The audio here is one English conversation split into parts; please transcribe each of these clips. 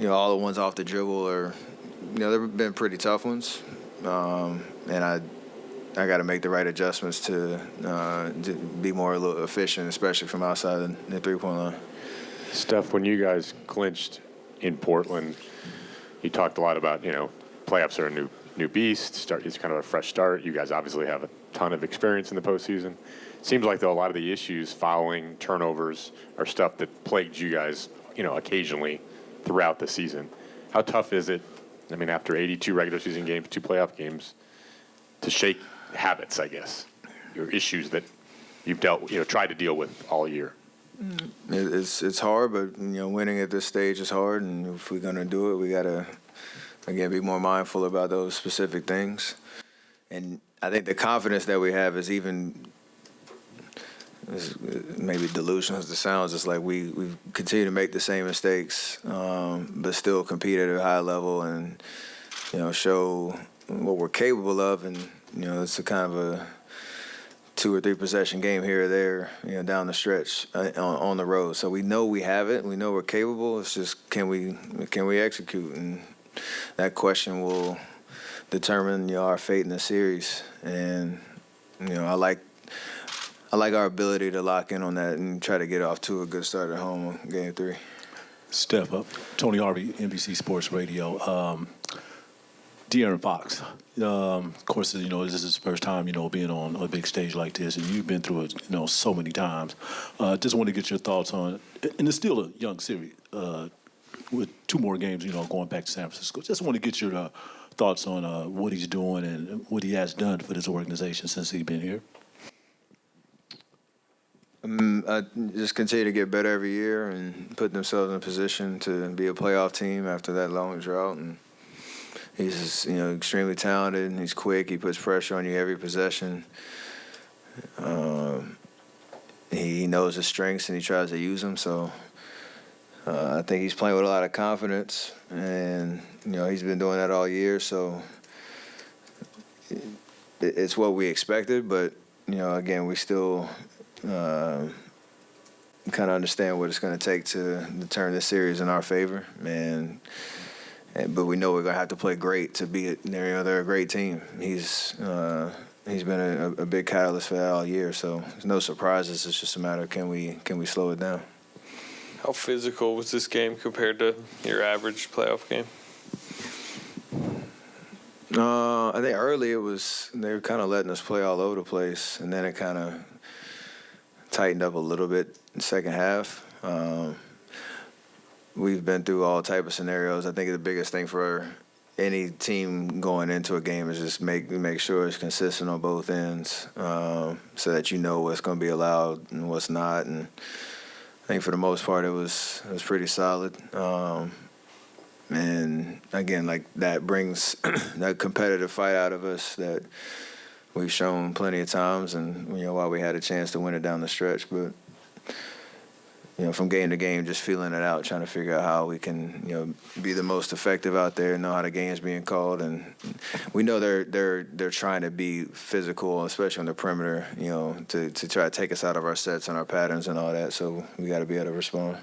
all the ones off the dribble are, they've been pretty tough ones, and I got to make the right adjustments to be more a little efficient, especially from outside the three-point line. Steph, when you guys clinched in Portland, you talked a lot about, playoffs are a new beast. It's kind of a fresh start. You guys obviously have a ton of experience in the postseason. Seems like, though, a lot of the issues, fouling, turnovers, are stuff that plagued you guys, occasionally throughout the season. How tough is it, after 82 regular season games, 2 playoff games, to shake habits, I guess, your issues that you've tried to deal with all year? It's hard, but, winning at this stage is hard, and if we're going to do it, we got to, again, be more mindful about those specific things. And I think the confidence that we have is even maybe delusional as it sounds. It's like we continue to make the same mistakes, but still compete at a high level and, show what we're capable of. And, it's a kind of a 2 or 3 possession game here or there, down the stretch on the road. So we know we have it. We know we're capable. It's just can we execute? And that question will determine our fate in the series. And I like our ability to lock in on that and try to get off to a good start at home on Game 3. Step up. Tony Harvey, NBC Sports Radio. De'Aaron Fox. Of course, this is his first time, being on a big stage like this, and you've been through it, so many times. Just want to get your thoughts on, and it's still a young series with 2 more games, going back to San Francisco. Just want to get your thoughts on what he's doing and what he has done for this organization since he's been here. I just continue to get better every year and put themselves in a position to be a playoff team after that long drought. And he's extremely talented. He's quick. He puts pressure on you every possession. He knows his strengths and he tries to use them. So I think he's playing with a lot of confidence, and he's been doing that all year. So it's what we expected, but again, we still kind of understand what it's going to take to turn this series in our favor, but we know we're going to have to play great to beat it. They're a great team. He's been a big catalyst for that all year, so there's no surprises. It's just a matter of can we slow it down. How physical was this game compared to your average playoff game? I think early they were kind of letting us play all over the place, and then it kind of tightened up a little bit in the second half. We've been through all type of scenarios. I think the biggest thing for any team going into a game is just make sure it's consistent on both ends, so that what's going to be allowed and what's not. And I think for the most part it was pretty solid. And again, like that brings that competitive fight out of us that we've shown plenty of times, and while we had a chance to win it down the stretch, but from game to game, just feeling it out, trying to figure out how we can be the most effective out there, know how the game's being called, and we know they're trying to be physical, especially on the perimeter, to try to take us out of our sets and our patterns and all that. So we got to be able to respond.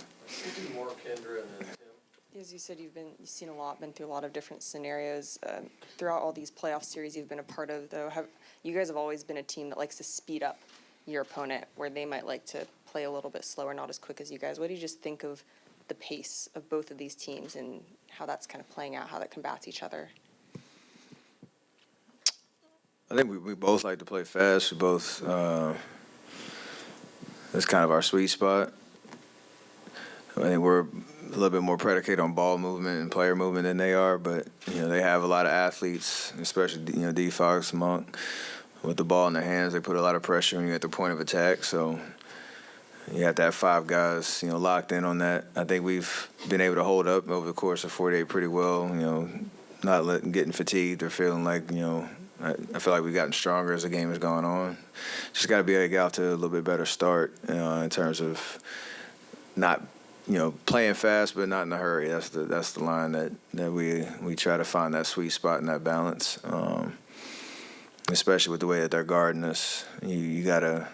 As you said, you've seen a lot, been through a lot of different scenarios throughout all these playoff series you've been a part of. Though, you guys have always been a team that likes to speed up your opponent, where they might like to play a little bit slower, not as quick as you guys. What do you just think of the pace of both of these teams and how that's kind of playing out, how that combats each other? I think we both like to play fast. We both that's kind of our sweet spot. I think we're a little bit more predicated on ball movement and player movement than they are, but they have a lot of athletes, especially D. Fox, Monk. With the ball in their hands, they put a lot of pressure when you're at the point of attack. So you have to have 5 guys, locked in on that. I think we've been able to hold up over the course of 48 pretty well. Not getting fatigued or feeling like I feel like we've gotten stronger as the game has gone on. Just got to be able to get out to a little bit better start in terms of not playing fast but not in a hurry. That's the line that we try to find that sweet spot and that balance. Especially with the way that they're guarding us, you got to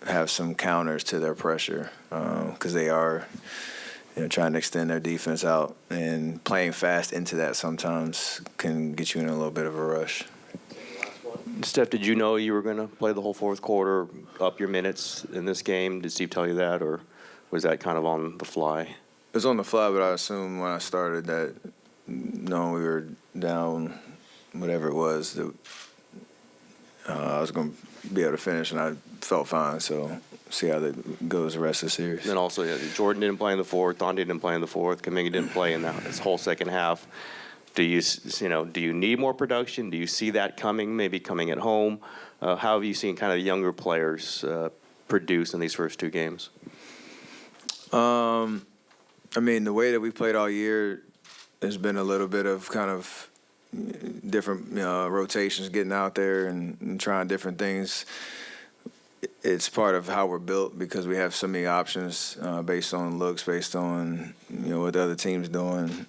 have some counters to their pressure because they are trying to extend their defense out and playing fast into that sometimes can get you in a little bit of a rush. Steph, did you know you were going to play the whole fourth quarter, up your minutes in this game? Did Steve tell you that, or was that kind of on the fly? It was on the fly, but I assumed when I started that, knowing we were down, whatever it was, that I was going to be able to finish, and I felt fine. So see how that goes the rest of the series. And then also, Jordan didn't play in the fourth, Thondy didn't play in the fourth, Kuminga didn't play in this whole second half. Do you need more production? Do you see that coming, maybe coming at home? How have you seen kind of younger players produce in these first two games? I mean, the way that we played all year has been a little bit of kind of different rotations, getting out there and trying different things. It's part of how we're built because we have so many options based on looks, based on what the other team's doing.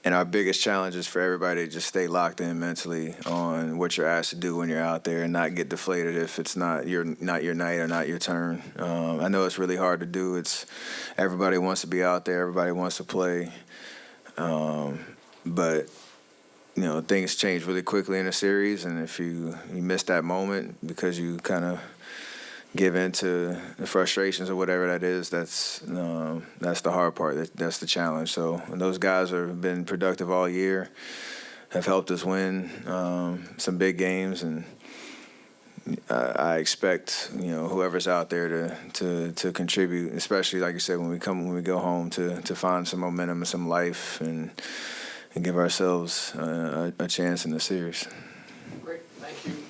And our biggest challenge is for everybody to just stay locked in mentally on what you're asked to do when you're out there and not get deflated if it's not your night or not your turn. I know it's really hard to do. It's everybody wants to be out there, everybody wants to play, but things change really quickly in a series, and if you miss that moment because you kind of give in to the frustrations or whatever that is, that's the hard part. That's the challenge. So those guys have been productive all year, have helped us win some big games, and I expect whoever's out there to contribute, especially like you said when we go home to find some momentum and some life and give ourselves a chance in the series. Great, thank you.